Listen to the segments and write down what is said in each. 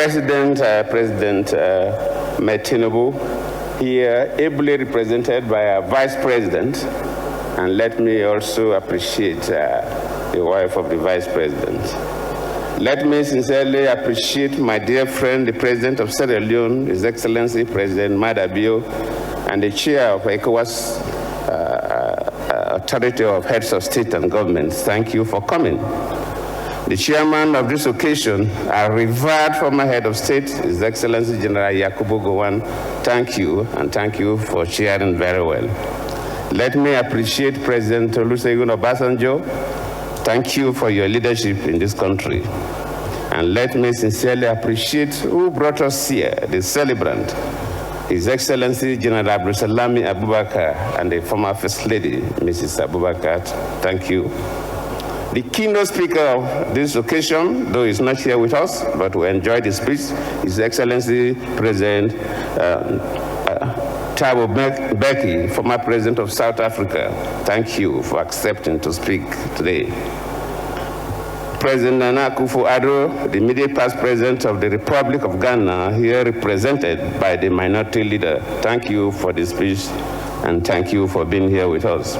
President Tinubu, here ably represented by our Vice President, and let me also appreciate the wife of the Vice President. Let me sincerely appreciate my dear friend, the President of Sierra Leone, His Excellency President Madabio, and the Chair of ECOWAS Authority of Heads of State and Government. Thank you for coming. The chairman of this occasion, our revered former head of state, His Excellency General Yakubu Gowon, thank you, and thank you for chairing very well. Let me appreciate President Olusegun Obasanjo. Thank you for your leadership in this country. And let me sincerely appreciate who brought us here, the celebrant, His Excellency General Abdulsalami Abubakar, and the former First Lady, Mrs. Abubakar. Thank you. The keynote speaker of this occasion, though he's not here with us, but we enjoyed his speech, His Excellency President Prof.Mgbeke, former President of South Africa. Thank you for accepting to speak today. President Nana Akufo-Addo, the immediate past President of the Republic of Ghana, here represented by the minority leader. Thank you for the speech, and thank you for being here with us.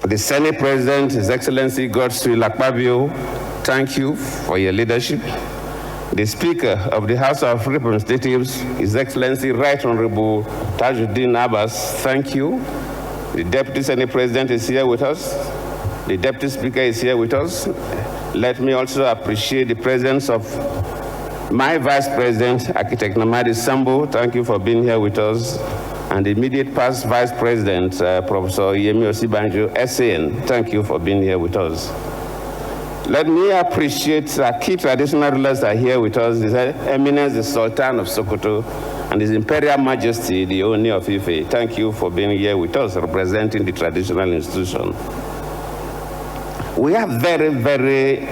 The Senate President, His Excellency Godswill Akpabio, thank you for your leadership. The Speaker of the House of Representatives, His Excellency Right Honorable Tajuddin Abbas, thank you. The Deputy Senate President is here with us. The Deputy Speaker is here with us. Let me also appreciate the presence of my Vice President, Architect Namadi Sambo. Thank you for being here with us. And the immediate past Vice President, Professor Yemi Osibanjo, SAN, thank you for being here with us. Let me appreciate our key traditional rulers that are here with us, His Eminence, the Sultan of Sokoto, and His Imperial Majesty, the Oni of Ife. Thank you for being here with us, representing the traditional institution. We have very, very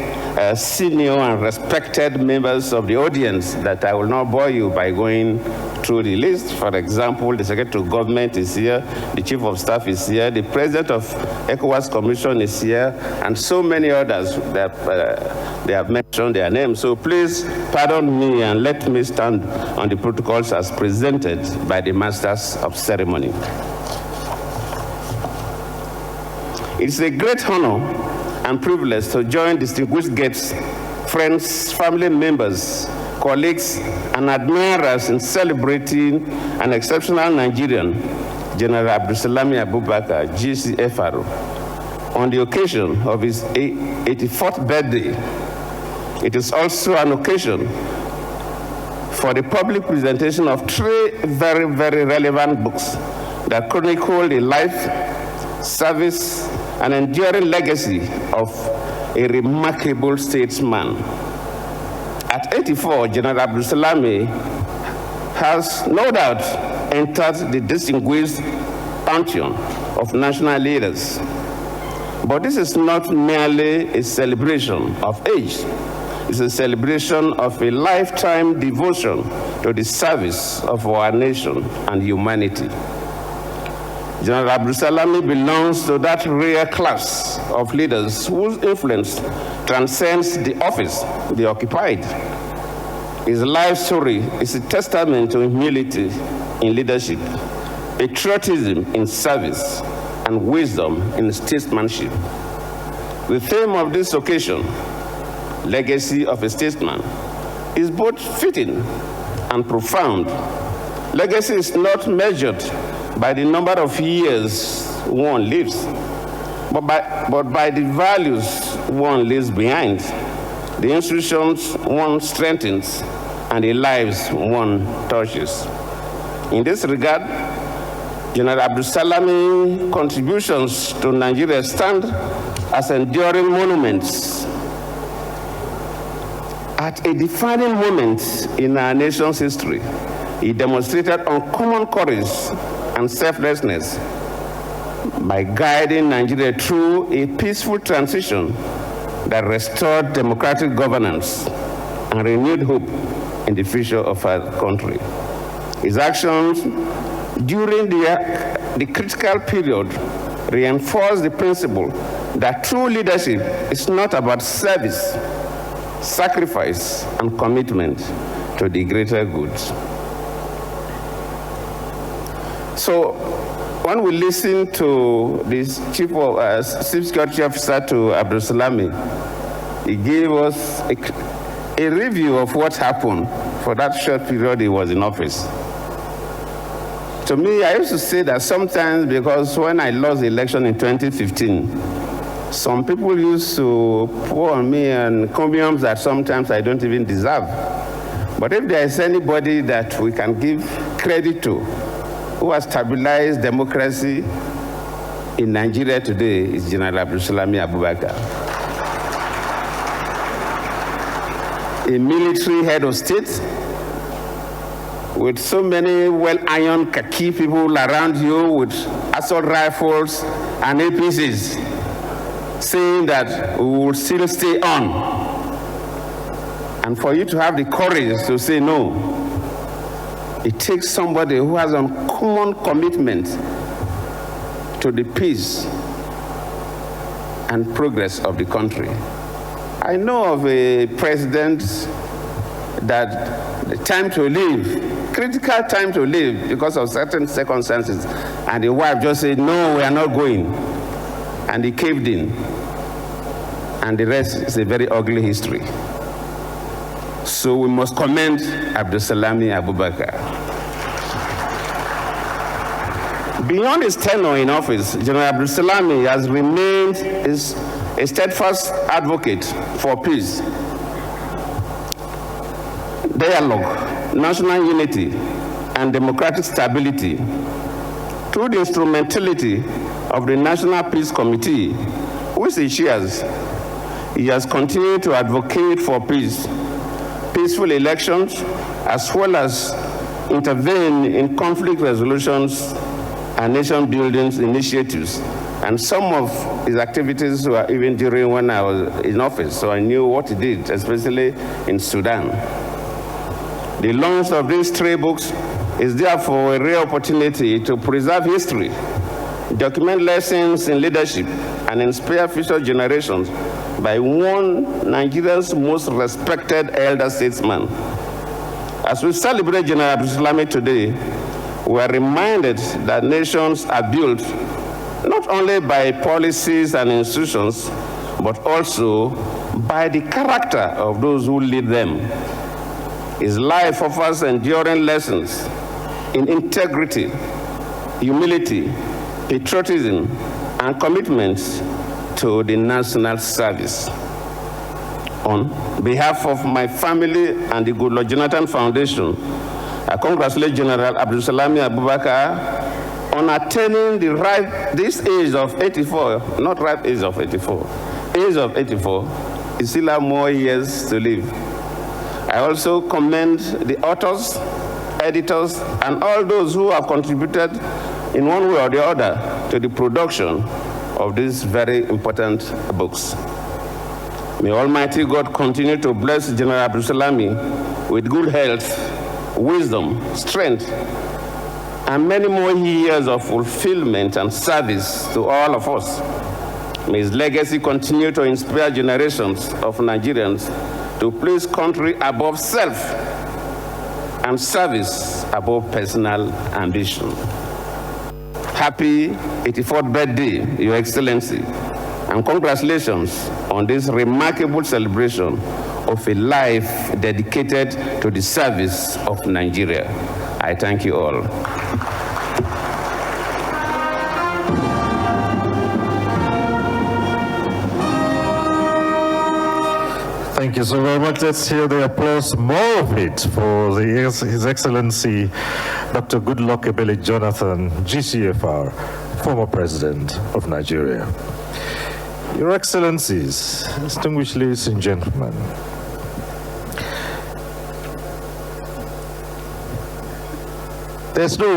senior and respected members of the audience that I will not bore you by going through the list. For example, the Secretary of Government is here, the Chief of Staff is here, the President of ECOWAS Commission is here, and so many others that they have mentioned their names. So please pardon me and let me stand on the protocols as presented by the Masters of Ceremony. It's a great honor and privilege to join distinguished guests, friends, family members, colleagues, and admirers in celebrating an exceptional Nigerian, General Abdulsalami Abubakar, GCFR, on the occasion of his 84th birthday. It is also an occasion for the public presentation of three very, very relevant books that chronicle the life, service, and enduring legacy of a remarkable statesman. At 84, General Abdulsalami has no doubt entered the distinguished pantheon of national leaders. But this is not merely a celebration of age. It's a celebration of a lifetime devotion to the service of our nation and humanity. General Abdulsalami belongs to that rare class of leaders whose influence transcends the office they occupied. His life story is a testament to humility in leadership, patriotism in service, and wisdom in statesmanship. The theme of this occasion, Legacy of a Statesman, is both fitting and profound. Legacy is not measured by the number of years one lives, but by the values one leaves behind, the institutions one strengthens, and the lives one touches. In this regard, General Abdulsalami's contributions to Nigeria stand as enduring monuments. At a defining moment in our nation's history, he demonstrated uncommon courage and selflessness by guiding Nigeria through a peaceful transition that restored democratic governance and renewed hope in the future of our country. His actions during the critical period reinforced the principle that true leadership is not about service, sacrifice, and commitment to the greater good. So, when we listen to this Chief Security Officer to Abdulsalami, he gave us a review of what happened for that short period he was in office. To me, I used to say that sometimes, because when I lost the election in 2015, some people used to pour on me encomiums that sometimes I don't even deserve. But if there is anybody that we can give credit to, who has stabilized democracy in Nigeria today, is General Abdulsalami Abubakar. A military head of state with so many well-ironed khaki people around you with assault rifles and APCs, saying that we will still stay on. And for you to have the courage to say no, it takes somebody who has a common commitment to the peace and progress of the country. I know of a president that the time to leave, critical time to leave because of certain circumstances, and the wife just said, no, we are not going. And he caved in. And the rest is a very ugly history. So we must commend Abdulsalami Abubakar. Beyond his tenure in office, General Abdulsalami has remained a steadfast advocate for peace, dialogue, national unity, and democratic stability through the instrumentality of the National Peace Committee, which he chairs. He has continued to advocate for peace, peaceful elections, as well as intervene in conflict resolutions and nation-building initiatives. And some of his activities were even during when I was in office, so I knew what he did, especially in Sudan. The launch of these 3 books is therefore a rare opportunity to preserve history, document lessons in leadership, and inspire future generations by one Nigeria's most respected elder statesman. As we celebrate General Abdulsalami today, we are reminded that nations are built not only by policies and institutions, but also by the character of those who lead them. His life offers enduring lessons in integrity, humility, patriotism, and commitment to the national service. On behalf of my family and the Goodluck Jonathan Foundation, I congratulate General Abdulsalami Abubakar on attaining this age of 84, not ripe age of 84. Age of 84, he still have more years to live. I also commend the authors, editors, and all those who have contributed in one way or the other to the production of these very important books. May Almighty God continue to bless General Abdulsalami with good health, wisdom, strength, and many more years of fulfillment and service to all of us. May his legacy continue to inspire generations of Nigerians to place country above self and service above personal ambition. Happy 84th birthday, Your Excellency, and congratulations on this remarkable celebration of a life dedicated to the service of Nigeria. I thank you all. Thank you so very much. Let's hear the applause, more of it, for His Excellency Dr. Goodluck Ebele Jonathan, GCFR, former President of Nigeria. Your Excellencies, distinguished ladies and gentlemen, there's no